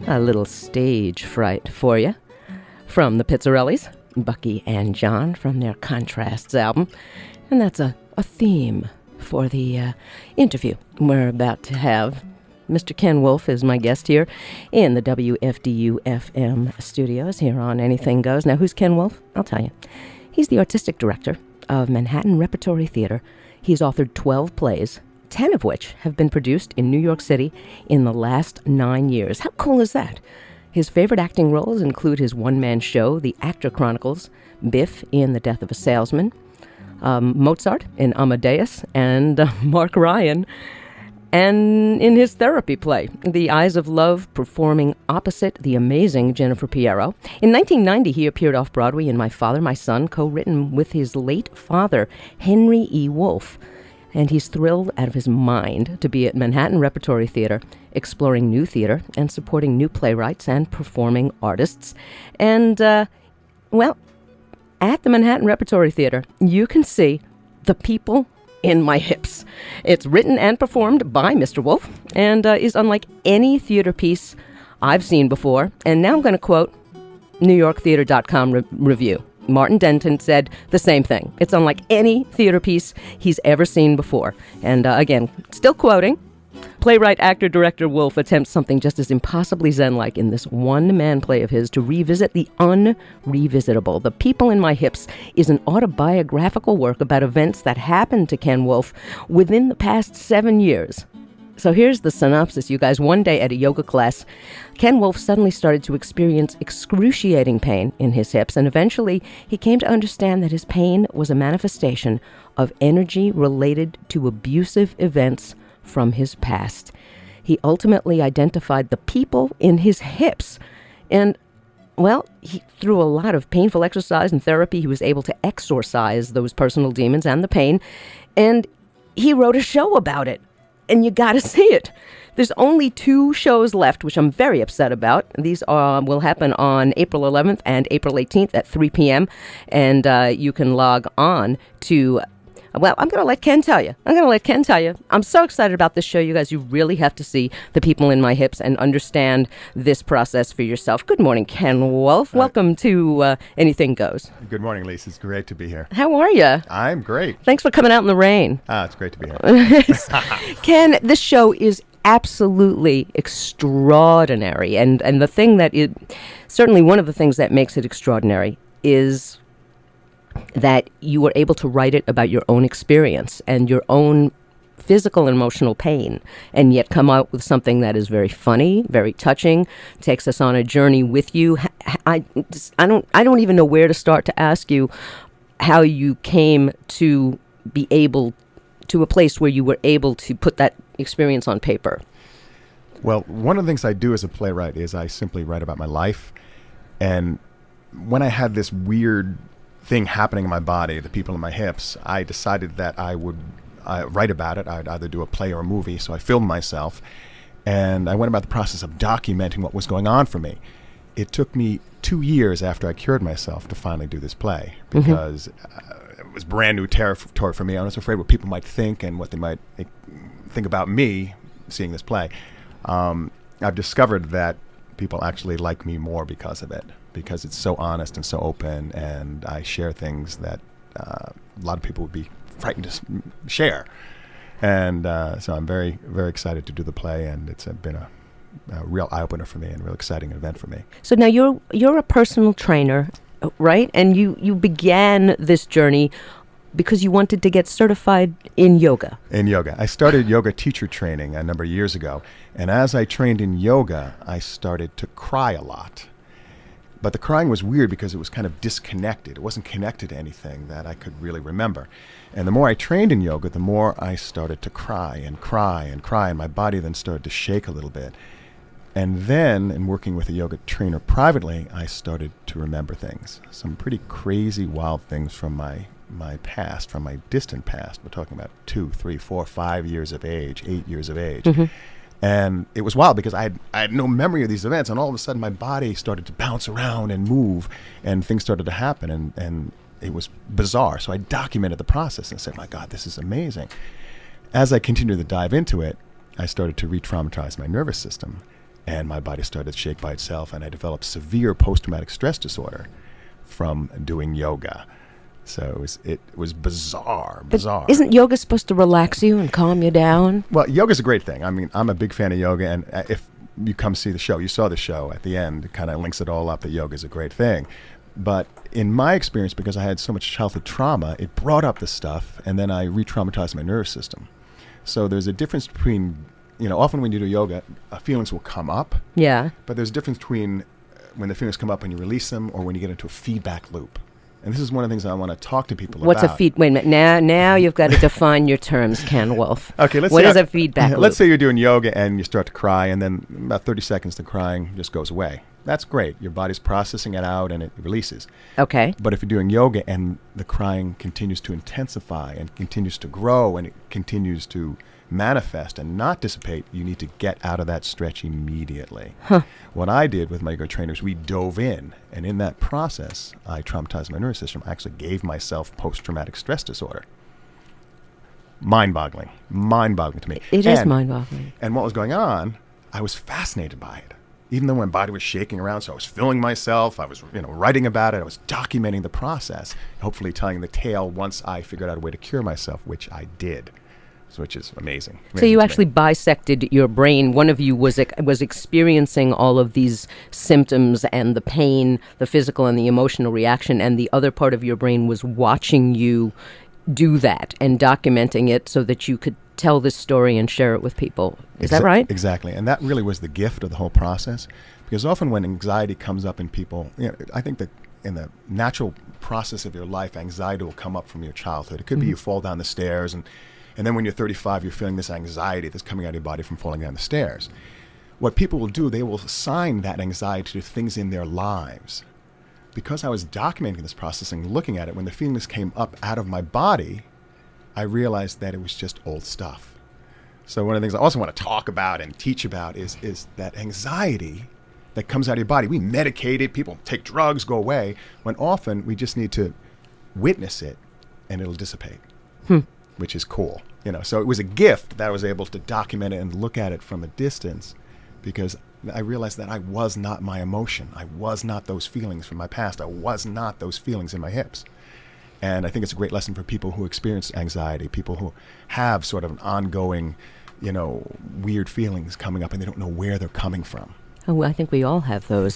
A little stage fright for you. From the Pizzarellis, Bucky and John from their Contrasts album. And that's a theme for the interview we're about to have. Mr. Ken Wolf is my guest here in the WFDU FM studios here on Anything Goes. Now, who's Ken Wolf? I'll tell you. He's the artistic director of Manhattan Repertory Theater. He's authored 12 plays, 10 of which have been produced in New York City in the last 9 years. How cool is that? His favorite acting roles include his one-man show, The Actor Chronicles, Biff in The Death of a Salesman, Mozart in Amadeus, and Mark Ryan, and in his therapy play, The Eyes of Love, performing opposite the amazing Jennifer Piero. In 1990, he appeared off-Broadway in My Father, My Son, co-written with his late father, Henry E. Wolfe. And he's thrilled out of his mind to be at Manhattan Repertory Theater, exploring new theater and supporting new playwrights and performing artists. And, at the Manhattan Repertory Theater, you can see The People in My Hips. It's written and performed by Mr. Wolf and is unlike any theater piece I've seen before. And now I'm going to quote NewYorkTheater.com review. Martin Denton said the same thing. It's unlike any theater piece he's ever seen before. And again, still quoting, playwright, actor, director Wolf attempts something just as impossibly Zen-like in this one-man play of his to revisit the unrevisitable. The People in My Hips is an autobiographical work about events that happened to Ken Wolf within the past 7 years. So here's the synopsis, you guys. One day at a yoga class, Ken Wolf suddenly started to experience excruciating pain in his hips, and eventually he came to understand that his pain was a manifestation of energy related to abusive events from his past. He ultimately identified the people in his hips, and through a lot of painful exercise and therapy, he was able to exorcise those personal demons and the pain, and he wrote a show about it. And you got to see it. There's only 2 shows left, which I'm very upset about. These will happen on April 11th and April 18th at 3 p.m. And you can log on to... I'm going to let Ken tell you. I'm so excited about this show, you guys. You really have to see The People in My Hips and understand this process for yourself. Good morning, Ken Wolf. Welcome to Anything Goes. Good morning, Lise. It's great to be here. How are you? I'm great. Thanks for coming out in the rain. It's great to be here. Ken, this show is absolutely extraordinary. And the thing that certainly one of the things that makes it extraordinary is that you were able to write it about your own experience and your own physical and emotional pain, and yet come out with something that is very funny, very touching, takes us on a journey with you. I don't even know where to start to ask you how you came to be able to a place where you were able to put that experience on paper. Well, one of the things I do as a playwright is I simply write about my life. And when I had this weird thing happening in my body, the people in my hips, I decided that I would write about it. I'd either do a play or a movie. So I filmed myself, and I went about the process of documenting what was going on for me. It took me 2 years after I cured myself to finally do this play, because it was brand new territory for me. I was afraid what people might think and what they might think about me seeing this play. I've discovered that people actually like me more because of it, because it's so honest and so open, and I share things that a lot of people would be frightened to share. And so I'm very, very excited to do the play, and it's been a real eye-opener for me and a real exciting event for me. So now you're a personal trainer, right? And you began this journey because you wanted to get certified in yoga. In yoga. I started yoga teacher training a number of years ago, and as I trained in yoga, I started to cry a lot. But the crying was weird because it was kind of disconnected. It wasn't connected to anything that I could really remember. And the more I trained in yoga, the more I started to cry and cry and cry, and my body then started to shake a little bit. And then, in working with a yoga trainer privately, I started to remember things. Some pretty crazy, wild things from my past, from my distant past. We're talking about 2, 3, 4, 5 years of age, 8 years of age. And it was wild because I had no memory of these events, and all of a sudden my body started to bounce around and move, and things started to happen, and it was bizarre. So I documented the process and said, my God, this is amazing. As I continued to dive into it, I started to re-traumatize my nervous system. and my body started to shake by itself, and I developed severe post-traumatic stress disorder from doing yoga. So it was bizarre. Isn't yoga supposed to relax you and calm you down? Well, yoga's a great thing. I mean, I'm a big fan of yoga, and if you come see the show, you saw the show at the end, it kind of links it all up that yoga is a great thing. But in my experience, because I had so much childhood trauma, it brought up this stuff, and then I re-traumatized my nervous system. So there's a difference between, often when you do yoga, feelings will come up. Yeah. But there's a difference between when the feelings come up and you release them, or when you get into a feedback loop. And this is one of the things I want to talk to people What's about. Wait a minute. Now you've got to define your terms, Ken Wolf. Okay, What is a feedback loop? Let's say you're doing yoga and you start to cry, and then about 30 seconds the crying just goes away. That's great. Your body's processing it out and it releases. Okay. But if you're doing yoga and the crying continues to intensify and continues to grow and it continues to manifest and not dissipate, you need to get out of that stretch immediately. Huh. What I did with my yoga trainers, we dove in, and in that process, I traumatized my nervous system. I actually gave myself post-traumatic stress disorder. Mind-boggling to me. It is mind-boggling. And what was going on, I was fascinated by it. Even though my body was shaking around, so I was filming myself, I was writing about it, I was documenting the process, hopefully telling the tale once I figured out a way to cure myself, which I did. Which is amazing. So you actually bisected your brain. One of you was experiencing all of these symptoms and the pain, the physical and the emotional reaction, and the other part of your brain was watching you do that and documenting it so that you could tell this story and share it with people. Is that right? Exactly. And that really was the gift of the whole process, because often when anxiety comes up in people, I think that in the natural process of your life, anxiety will come up from your childhood. It could be you fall down the stairs, and then when you're 35, you're feeling this anxiety that's coming out of your body from falling down the stairs. What people will do, they will assign that anxiety to things in their lives. Because I was documenting this process and looking at it, when the feelings came up out of my body, I realized that it was just old stuff. So one of the things I also want to talk about and teach about is that anxiety that comes out of your body. We medicate it, people take drugs, go away, when often we just need to witness it and it'll dissipate. Which is cool, So it was a gift that I was able to document it and look at it from a distance, because I realized that I was not my emotion. I was not those feelings from my past. I was not those feelings in my hips. And I think it's a great lesson for people who experience anxiety, people who have sort of an ongoing, weird feelings coming up and they don't know where they're coming from. Oh, I think we all have those.